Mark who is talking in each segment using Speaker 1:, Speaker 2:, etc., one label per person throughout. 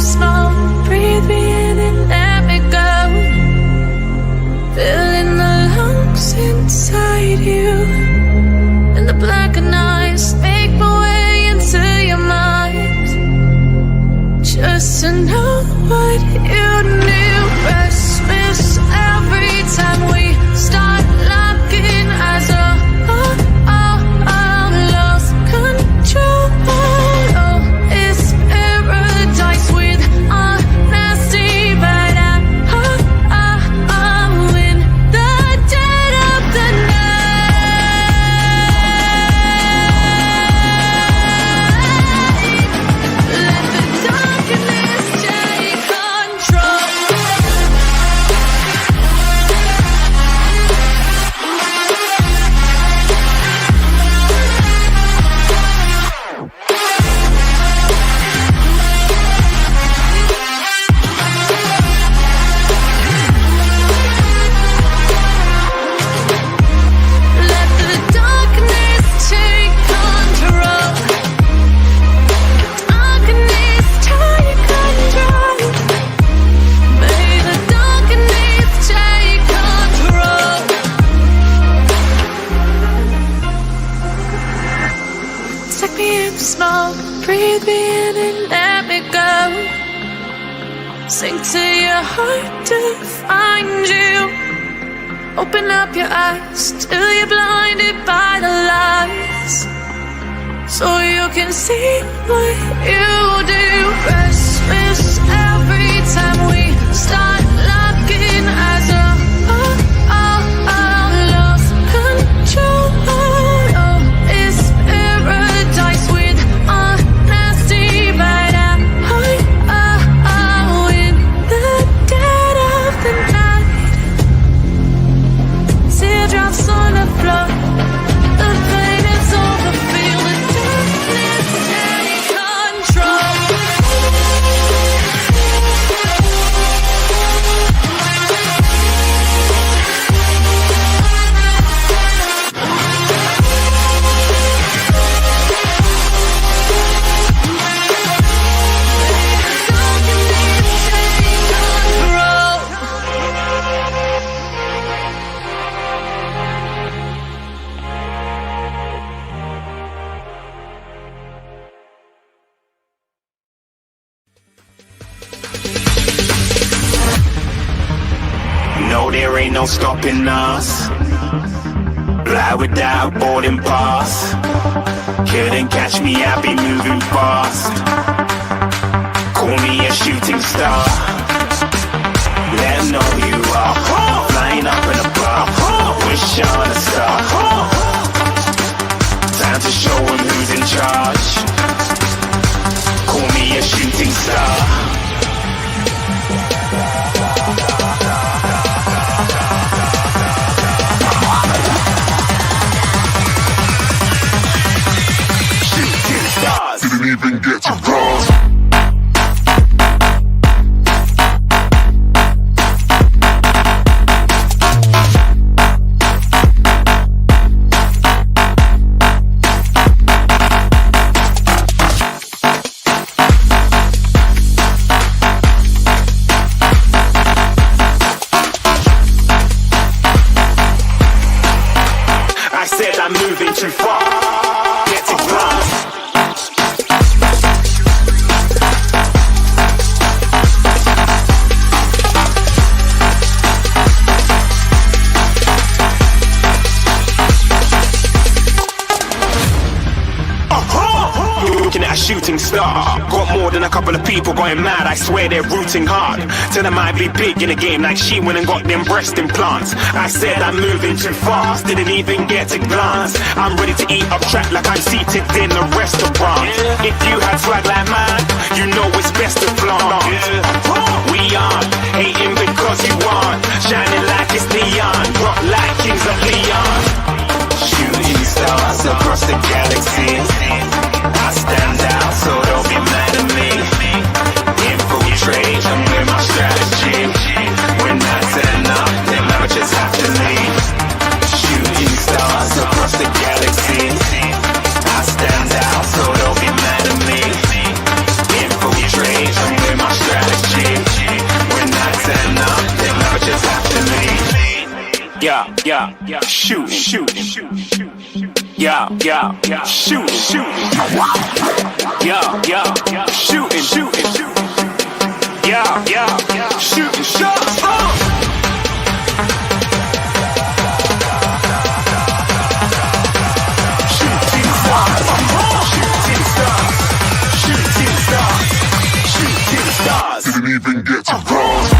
Speaker 1: small, breathe me in and let me go. Filling the lungs inside you, and the blackened eyes make my way into your mind. Just to know what you knew. Restless every time we start locking eyes. Lost control. Oh, it's paradise with honesty, but I'm in the dead of the night. Let the darkness take control. Let the darkness take control. Darkness take control. May the darkness take control. Take me in small, breathe me in and let me go. Sink to your heart to find you. Open up your eyes till you're blinded by the lies, so you can see what you do. Restless every time we start locking eyes. Lost control. Oh, it's paradise with honesty, but I'm in the dead of the night. Teardrops on the floor, the pain is over. Feel the darkness take control.
Speaker 2: No, there ain't no stopping us. Fly without boarding pass. Couldn't catch me, I'll be moving fast. Call me a shooting star. Let 'em know who you are. Flying up in a bar. Wish on a star. Time to show 'em who's in charge. Call me a shooting star.
Speaker 3: Didn't even get to cross.
Speaker 2: I said I'm moving too far. Get to glass. Looking at a shooting star. Got more than a couple of people going mad. I swear they're rooting hard. Tell them I'd be big in the game like she went and got them breast implants. I said I'm moving too fast, didn't even get a glance. I'm ready to eat up track like I'm seated in a restaurant. If you had swag like mine, you know it's best to flaunt. We aren't hating because you aren't. Shining like it's neon, rock like kings of Leon. Shooting stars across the galaxy. I stand out, so don't be mad at me. Infiltrate, I'm with my strategy. When I turn up, then amateurs have to leave. Shooting stars across the galaxy. I stand out, so don't be mad at me. shooting, yeah, shooting, yeah, shooting, yeah, shooting shots.
Speaker 3: Didn't even get to cross.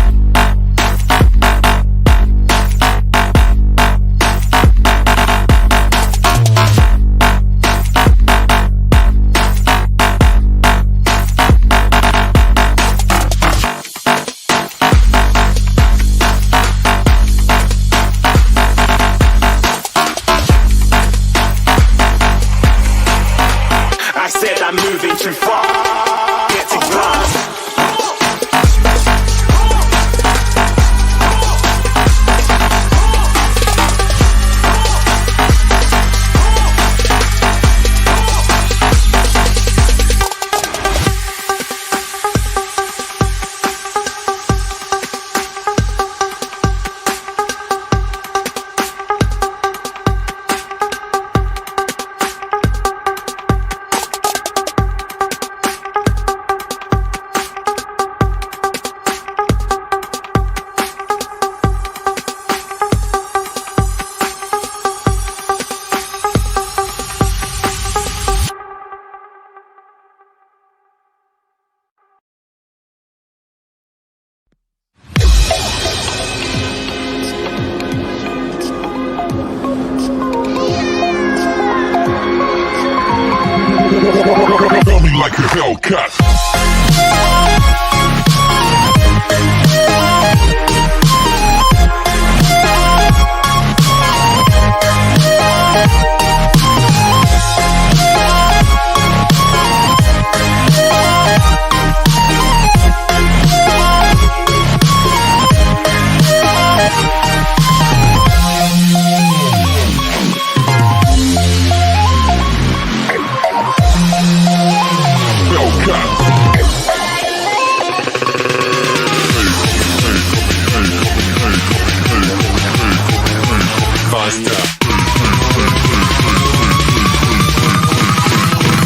Speaker 2: I said I'm moving too far. Get to glass.
Speaker 3: Feel me like a Hellcat.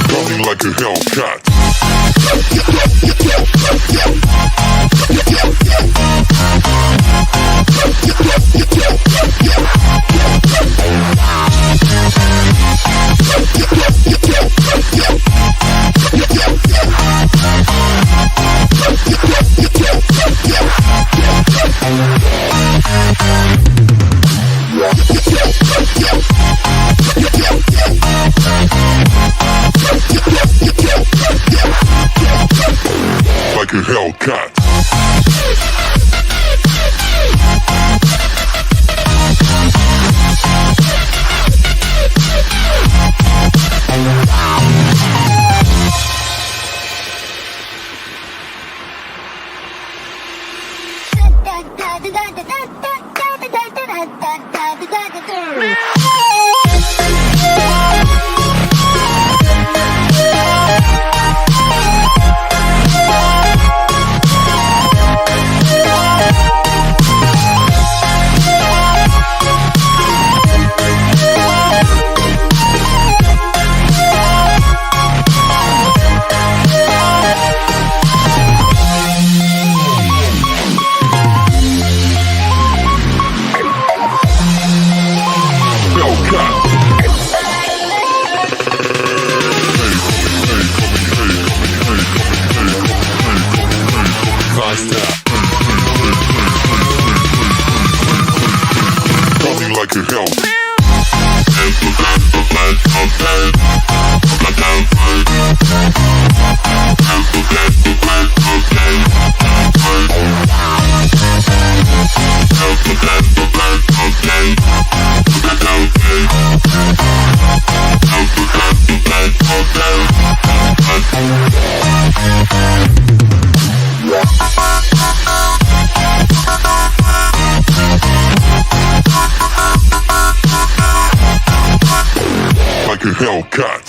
Speaker 3: Coming like a Hellcat. Like a Hellcat. Coming like a Hellcat. Like a Hellcat.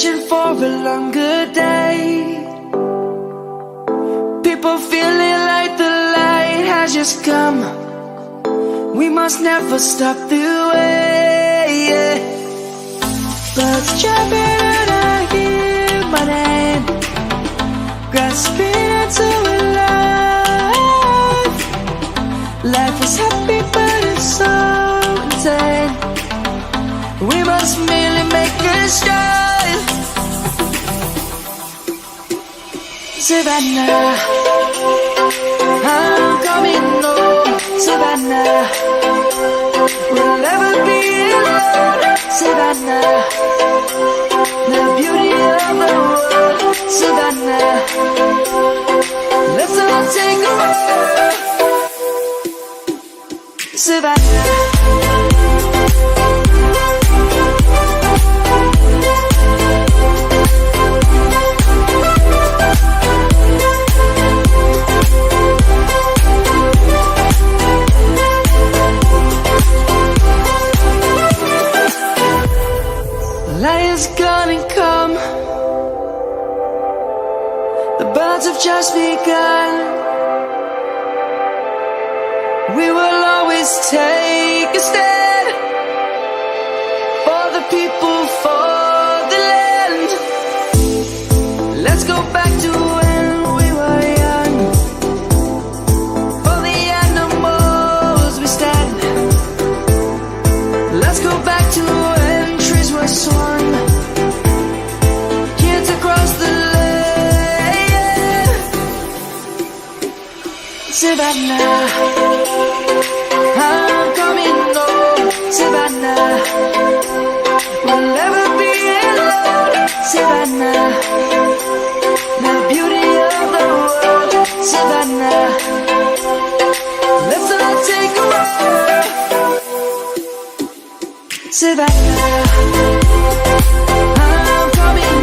Speaker 1: searching for a longer day. People feeling like the light has just come. We must never stop the way, yeah. Birds jumping and I hear my name, grasping into a life. Life is happy but it's so insane. We must merely make a start. Savannah, I'm coming home. Savannah, we'll never be alone. Savannah, the beauty of the world. Savannah, let's all take a walk. Savannah. Lion's gonna come. The birds have just begun. We will always take a stand for the people, for the land. Let's go back to when we were young. For the animals we stand. Let's go back to when trees were swung. Kids across the land. Savannah, I'm coming home. Savannah, we'll never be alone. Savannah, the beauty of the world. Savannah, let's all take a walk. Savannah, I'm coming